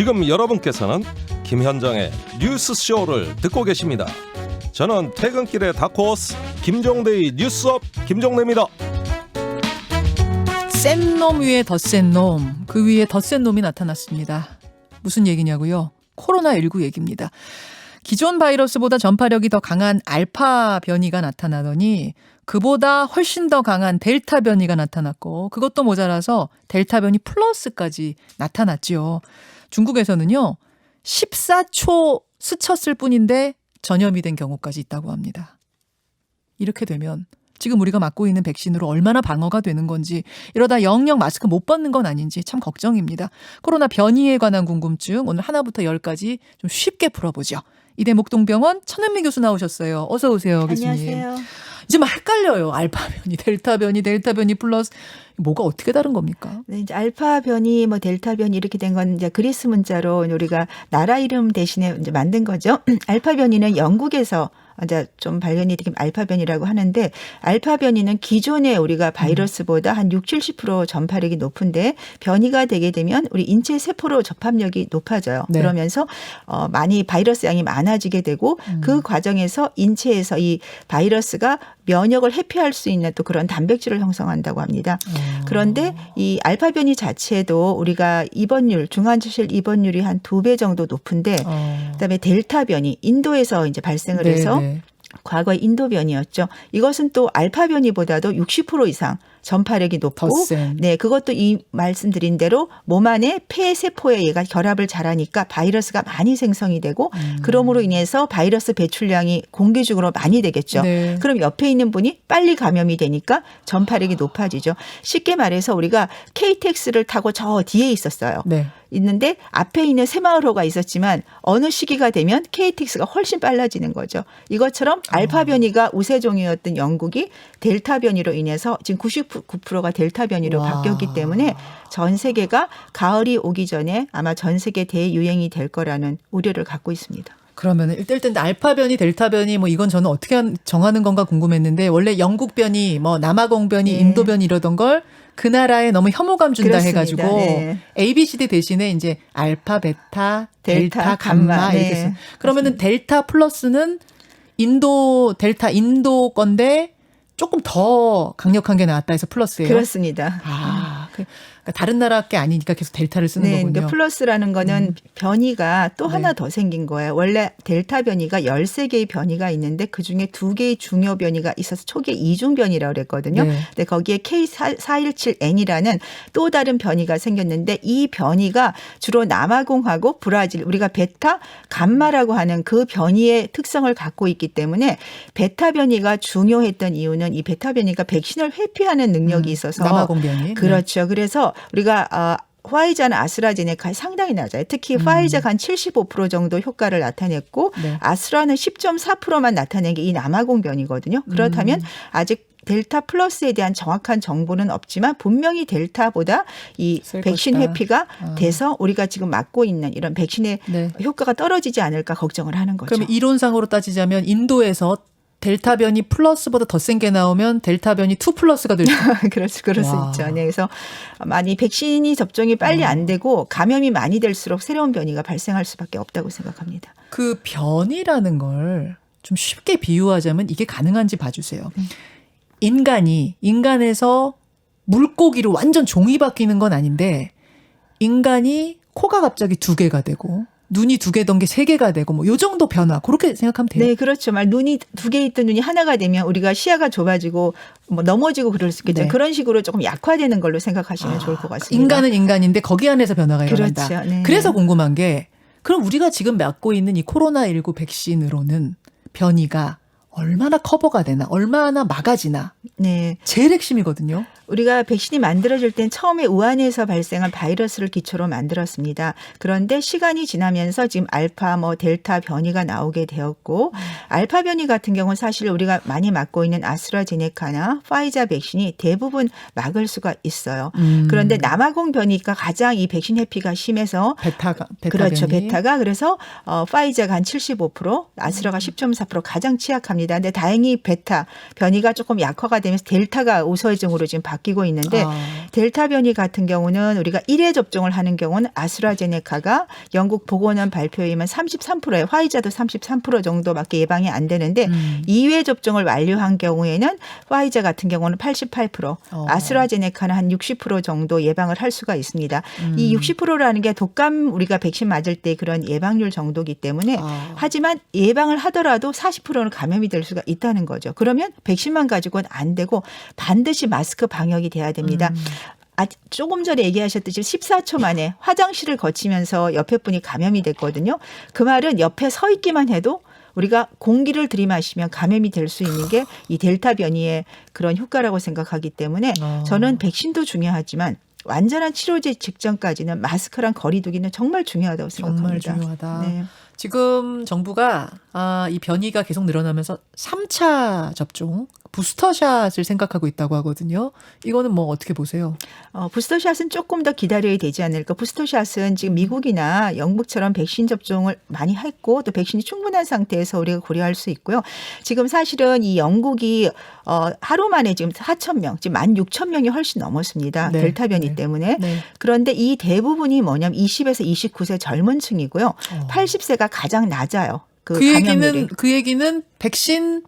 지금 여러분께서는 김현정의 뉴스쇼를 듣고 계십니다. 저는 퇴근길의 다크호스 김종대의 뉴스업 김종대입니다. 센 놈 위에 더 센 놈, 그 위에 더 센 놈이 나타났습니다. 무슨 얘기냐고요? 코로나19 얘기입니다. 기존 바이러스보다 전파력이 더 강한 알파 변이가 나타나더니 그보다 훨씬 더 강한 델타 변이가 나타났고, 그것도 모자라서 델타 변이 플러스까지 나타났죠. 중국에서는요 14초 스쳤을 뿐인데 전염이 된 경우까지 있다고 합니다. 이렇게 되면 지금 우리가 맞고 있는 백신으로 얼마나 방어가 되는 건지, 이러다 영영 마스크 못 벗는 건 아닌지 참 걱정입니다. 코로나 변이에 관한 궁금증 오늘 하나부터 10까지 좀 쉽게 풀어보죠. 이대목동병원 천은미 교수 나오셨어요. 어서 오세요, 교수님. 안녕하세요. 이제 막 헷갈려요. 알파 변이, 델타 변이 플러스 뭐가 어떻게 다른 겁니까? 네, 이제 알파 변이, 뭐 델타 변이 이렇게 된 건 이제 그리스 문자로 우리가 나라 이름 대신에 이제 만든 거죠. 알파 변이는 영국에서 이제 좀 발견이 되긴 알파 변이라고 하는데, 알파 변이는 기존의 우리가 바이러스보다 한 60-70% 전파력이 높은데 변이가 되게 되면 우리 인체 세포로 접합력이 높아져요. 네. 그러면서 많이 바이러스 양이 많아지게 되고 그 과정에서 인체에서 이 바이러스가 면역을 회피할 수 있는 또 그런 단백질을 형성한다고 합니다. 그런데 이 알파 변이 자체도 우리가 입원율, 중환자실 입원율이 한 2배 정도 높은데, 그다음에 델타 변이, 인도에서 이제 발생을 해서 과거의 인도 변이였죠. 이것은 또 알파 변이보다도 60% 이상 전파력이 높고, 네, 그것도 이 말씀드린 대로 몸 안에 폐 세포에 얘가 결합을 잘하니까 바이러스가 많이 생성이 되고, 그럼으로 인해서 바이러스 배출량이 공기중으로 많이 되겠죠. 네. 그럼 옆에 있는 분이 빨리 감염이 되니까 전파력이 높아지죠. 쉽게 말해서 우리가 KTX를 타고 저 뒤에 있었어요. 네. 있는데 앞에 있는 새마을호가 있었지만 어느 시기가 되면 KTX가 훨씬 빨라지는 거죠. 이것처럼 알파 변이가 우세종이었던 영국이 델타 변이로 인해서 지금 99%가 델타 변이로 바뀌었기 때문에 전 세계가 가을이 오기 전에 아마 전 세계 대유행이 될 거라는 우려를 갖고 있습니다. 그러면 일단 알파 변이, 델타 변이 뭐 이건 저는 어떻게 정하는 건가 궁금했는데, 원래 영국 변이, 뭐 남아공 변이, 네. 인도 변이 이러던 걸 그 나라에 너무 혐오감 준다 그렇습니다. 해가지고 네. ABCD 대신에 이제 알파, 베타, 델타, 감마 이렇게 네. 써. 그러면은 델타 플러스는 인도 건데 조금 더 강력한 게 나왔다 해서 플러스예요. 그렇습니다. 그러니까 다른 나라 게 아니니까 계속 델타를 쓰는 네, 거군요. 그러니까 플러스라는 거는 변이가 또 하나 네. 더 생긴 거예요. 원래 델타 변이가 13개의 변이가 있는데 그중에 2개의 중요 변이가 있어서 초기에 이중 변이라고 그랬거든요. 네. 근데 거기에 K417N이라는 또 다른 변이가 생겼는데, 이 변이가 주로 남아공하고 브라질, 우리가 베타, 감마라고 하는 그 변이의 특성을 갖고 있기 때문에 베타 변이가 중요했던 이유는 이 베타 변이가 백신을 회피하는 능력이 있어서. 남아공 변이. 그렇죠. 그래서 우리가 화이자나 아스트라제네카 상당히 낮아요. 특히 화이자가 한 75% 정도 효과를 나타냈고, 네. 아스트라는 10.4%만 나타낸 게 이 남아공 변이거든요. 그렇다면 아직 델타 플러스에 대한 정확한 정보는 없지만 분명히 델타보다 이 백신 것이다. 회피가 돼서 우리가 지금 맞고 있는 이런 백신의 네. 효과가 떨어지지 않을까 걱정을 하는 거죠. 그러면 이론상으로 따지자면 인도에서 델타 변이 플러스보다 더 센 게 나오면 델타 변이 2 플러스가 될 수 그럴 수 있죠. 네, 그래서 많이 백신이 접종이 빨리 안 되고 감염이 많이 될수록 새로운 변이가 발생할 수밖에 없다고 생각합니다. 그 변이라는 걸 좀 쉽게 비유하자면 이게 가능한지 봐주세요. 인간에서 물고기로 완전 종이 바뀌는 건 아닌데, 인간이 코가 갑자기 2개가 되고 눈이 2개던 게 3개가 되고 뭐 요 정도 변화, 그렇게 생각하면 돼요. 네, 그렇죠. 눈이 2개 있던 눈이 하나가 되면 우리가 시야가 좁아지고 뭐 넘어지고 그럴 수 있겠죠. 네. 그런 식으로 조금 약화되는 걸로 생각하시면 좋을 것 같습니다. 인간은 인간인데 거기 안에서 변화가 일어난다. 그렇죠. 네. 그래서 궁금한 게, 그럼 우리가 지금 맞고 있는 이 코로나19 백신으로는 변이가 얼마나 커버가 되나, 얼마나 막아지나, 네. 제일 핵심이거든요. 우리가 백신이 만들어질 땐 처음에 우한에서 발생한 바이러스를 기초로 만들었습니다. 그런데 시간이 지나면서 지금 알파, 델타 변이가 나오게 되었고, 알파 변이 같은 경우는 사실 우리가 많이 맞고 있는 아스트라제네카나 파이자 백신이 대부분 막을 수가 있어요. 그런데 남아공 변이가 가장 이 백신 회피가 심해서 베타 그렇죠. 변이. 베타가 그래서 파이자가 한 75%, 아스트라가 10.4% 가장 취약합니다. 합니다. 근데 다행히 베타 변이가 조금 약화가 되면서 델타가 우서해증으로 지금 바뀌고 있는데 델타 변이 같은 경우는 우리가 1회 접종을 하는 경우는 아스트라제네카가 영국 보건원 발표에 의하면 33%에 화이자도 33% 정도밖에 예방이 안 되는데 2회 접종을 완료한 경우에는 화이자 같은 경우는 88%, 아스트라제네카는 한 60% 정도 예방을 할 수가 있습니다. 이 60%라는 게 독감 우리가 백신 맞을 때 그런 예방률 정도이기 때문에 하지만 예방을 하더라도 40%는 감염이 될 수가 있다는 거죠. 그러면 백신만 가지고는 안 되고 반드시 마스크 방역이 돼야 됩니다. 조금 전에 얘기하셨듯이 14초 만에 화장실을 거치면서 옆에 분이 감염이 됐거든요. 그 말은 옆에 서 있기만 해도 우리가 공기를 들이마시면 감염이 될 수 있는 게 이 델타 변이의 그런 효과라고 생각하기 때문에 저는 백신도 중요하지만 완전한 치료제 직전까지는 마스크랑 거리 두기는 정말 중요하다고 생각합니다. 정말 중요하다. 네. 지금 정부가 이 변이가 계속 늘어나면서 3차 접종, 부스터샷을 생각하고 있다고 하거든요. 이거는 뭐 어떻게 보세요? 부스터샷은 조금 더 기다려야 되지 않을까. 부스터샷은 지금 미국이나 영국처럼 백신 접종을 많이 했고 또 백신이 충분한 상태에서 우리가 고려할 수 있고요. 지금 사실은 이 영국이 하루 만에 지금 4,000명, 지금 16,000명이 훨씬 넘었습니다. 네. 델타 변이 네. 때문에. 네. 그런데 이 대부분이 뭐냐면 20에서 29세 젊은 층이고요. 80세가 가장 낮아요. 그 얘기는 백신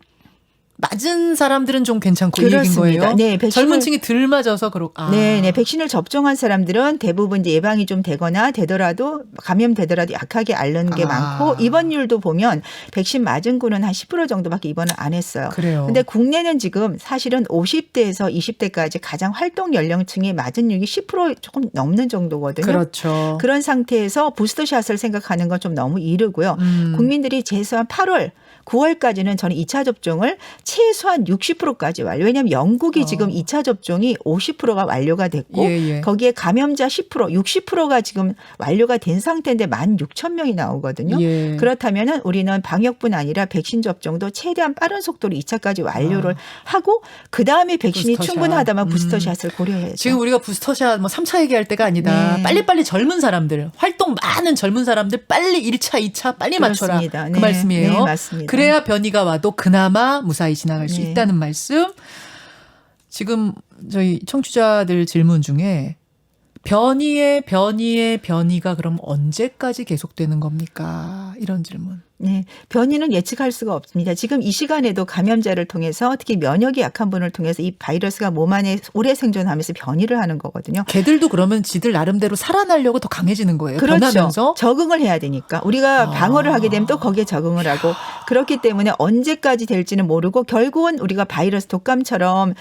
맞은 사람들은 좀 괜찮고 이 얘기인 거예요. 네, 젊은 층이 덜 맞아서 네, 백신을 접종한 사람들은 대부분 이제 예방이 좀 되더라도 감염되더라도 약하게 앓는 게 많고 입원율도 보면 백신 맞은 군은 한 10% 정도밖에 입원을 안 했어요. 그래요. 근데 국내는 지금 사실은 50대에서 20대까지 가장 활동 연령층이 맞은율이 10% 조금 넘는 정도거든요. 그렇죠. 그런 상태에서 부스터샷을 생각하는 건 좀 너무 이르고요. 국민들이 최소한 8월 9월까지는 저는 2차 접종을 최소한 60%까지 완료. 왜냐하면 영국이 지금 2차 접종이 50%가 완료가 됐고 거기에 감염자 10%, 60%가 지금 완료가 된 상태인데 16,000명이 나오거든요. 그렇다면 우리는 방역뿐 아니라 백신 접종도 최대한 빠른 속도로 2차까지 완료를 하고 그다음에 백신이 부스터샷. 충분하다면 부스터샷을 고려해야죠. 지금 우리가 부스터샷 3차 얘기할 때가 아니다. 네. 빨리빨리 젊은 사람들, 활동 많은 젊은 사람들 빨리 1차, 2차 빨리 맞춰라. 그렇습니다. 그 말씀이에요. 네, 맞습니다. 그래야 변이가 와도 그나마 무사히 지나갈 수 있다는 말씀. 지금 저희 청취자들 질문 중에 변이가 그럼 언제까지 계속되는 겁니까? 이런 질문. 네, 변이는 예측할 수가 없습니다. 지금 이 시간에도 감염자를 통해서 특히 면역이 약한 분을 통해서 이 바이러스가 몸 안에 오래 생존하면서 변이를 하는 거거든요. 걔들도 그러면 지들 나름대로 살아나려고 더 강해지는 거예요. 그렇죠. 변하면서. 적응을 해야 되니까. 우리가 방어를 하게 되면 또 거기에 적응을 하고 그렇기 때문에 언제까지 될지는 모르고 결국은 우리가 바이러스 독감처럼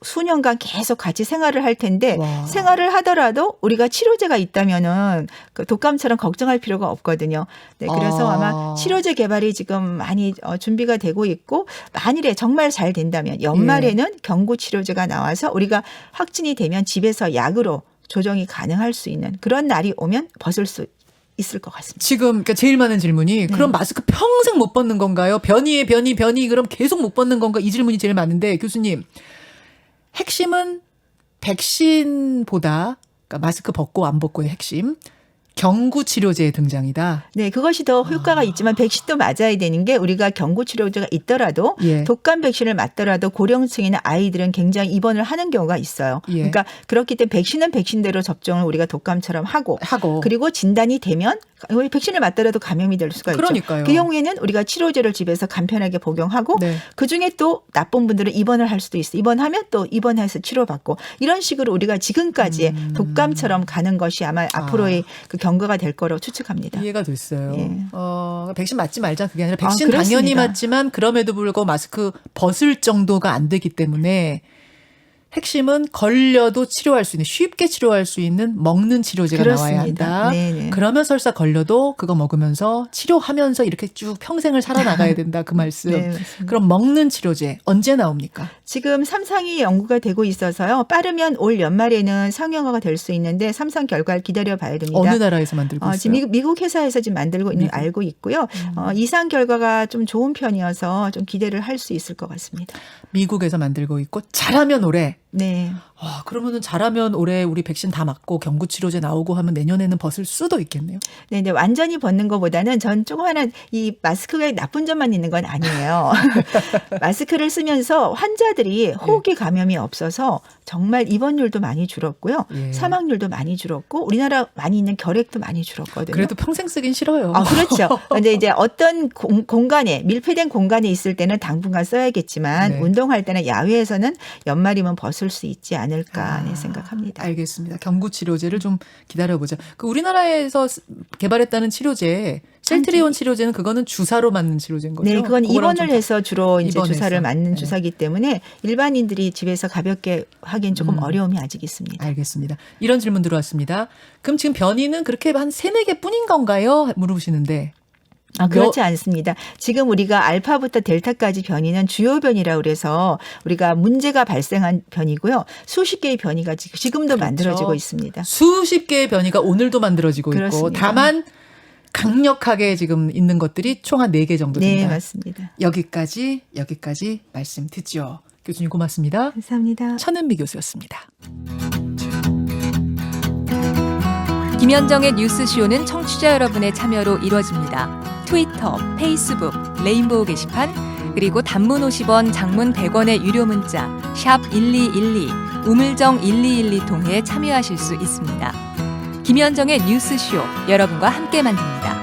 수년간 계속 같이 생활을 할 텐데 생활을 하더라도 우리가 치료제가 있다면은 그 독감처럼 걱정할 필요가 없거든요. 네, 그래서 아마 치료제 개발이 지금 많이 준비가 되고 있고 만일에 정말 잘 된다면 연말에는 경구 치료제가 나와서 우리가 확진이 되면 집에서 약으로 조정이 가능할 수 있는 그런 날이 오면 벗을 수 있을 것 같습니다. 지금 그러니까 제일 많은 질문이 그럼 마스크 평생 못 벗는 건가요? 변이 그럼 계속 못 벗는 건가? 이 질문이 제일 많은데 교수님 핵심은 백신보다 그러니까 마스크 벗고 안 벗고의 핵심 경구 치료제의 등장이다. 네, 그것이 더 효과가 있지만 백신도 맞아야 되는 게 우리가 경구 치료제가 있더라도 독감 백신을 맞더라도 고령층이나 아이들은 굉장히 입원을 하는 경우가 있어요. 그러니까 그렇기 때문에 백신은 백신대로 접종을 우리가 독감처럼 하고 그리고 진단이 되면 백신을 맞더라도 감염이 될 수가 그러니까요. 있죠. 그 경우에는 우리가 치료제를 집에서 간편하게 복용하고 그중에 또 나쁜 분들은 입원을 할 수도 있어요. 입원하면 또 입원해서 치료받고 이런 식으로 우리가 지금까지의 독감처럼 가는 것이 아마 앞으로의 그 경과가 될 거라고 추측합니다. 이해가 됐어요. 백신 맞지 말자 그게 아니라 백신 그렇습니다. 당연히 맞지만 그럼에도 불구하고 마스크 벗을 정도가 안 되기 때문에 핵심은 걸려도 치료할 수 있는 쉽게 치료할 수 있는 먹는 치료제가 나와야 한다. 네네. 그러면 설사 걸려도 그거 먹으면서 치료하면서 이렇게 쭉 평생을 살아나가야 된다. 그 말씀. 네, 맞습니다. 그럼 먹는 치료제 언제 나옵니까? 지금 3상이 연구가 되고 있어서요. 빠르면 올 연말에는 상용화가 될 수 있는데 3상 결과를 기다려봐야 됩니다. 어느 나라에서 만들고 있어요? 지금 미국 회사에서 지금 만들고 있는 알고 있고요. 2상 결과가 좀 좋은 편이어서 좀 기대를 할 수 있을 것 같습니다. 미국에서 만들고 있고 잘하면 올해. 네. 그러면은 잘하면 올해 우리 백신 다 맞고 경구치료제 나오고 하면 내년에는 벗을 수도 있겠네요. 네, 근데 완전히 벗는 것보다는 전 조금 하나 이 마스크가 나쁜 점만 있는 건 아니에요. 마스크를 쓰면서 환자들이 호흡기 감염이 없어서 정말 입원율도 많이 줄었고요. 예. 사망률도 많이 줄었고 우리나라 많이 있는 결핵도 많이 줄었거든요. 그래도 평생 쓰긴 싫어요. 그렇죠. 근데 이제 어떤 공간에 밀폐된 공간에 있을 때는 당분간 써야겠지만 네. 운동할 때는 야외에서는 연말이면 벗을 수 있지 않을까 생각합니다. 알겠습니다. 경구치료제를 좀 기다려보자. 그 우리나라에서 개발했다는 치료제 셀트리온 치료제는 그거는 주사로 맞는 치료제인 거죠? 네, 그건 그거랑 입원을 좀 해서 주로 이제 입원해서. 주사를 맞는 네. 주사기 때문에 일반인들이 집에서 가볍게 하기엔 조금 어려움이 아직 있습니다. 알겠습니다. 이런 질문 들어왔습니다. 그럼 지금 변이는 그렇게 한 3-4개 뿐인 건가요? 물어보시는데. 그렇지 않습니다. 지금 우리가 알파부터 델타까지 변이는 주요 변이라고 그래서 우리가 문제가 발생한 변이고요. 수십 개의 변이가 지금도 그렇죠. 만들어지고 있습니다. 수십 개의 변이가 오늘도 만들어지고 있고 그렇습니다. 다만 강력하게 지금 있는 것들이 총 한 4개 정도 네, 됩니다. 맞습니다. 여기까지 말씀 듣죠. 교수님 고맙습니다. 감사합니다. 천은미 교수였습니다. 김현정의 뉴스쇼는 청취자 여러분의 참여로 이루어집니다. 트위터, 페이스북, 레인보우 게시판, 그리고 단문 50원, 장문 100원의 유료 문자 샵 1212, 우물정 1212 통해 참여하실 수 있습니다. 김현정의 뉴스쇼, 여러분과 함께 만듭니다.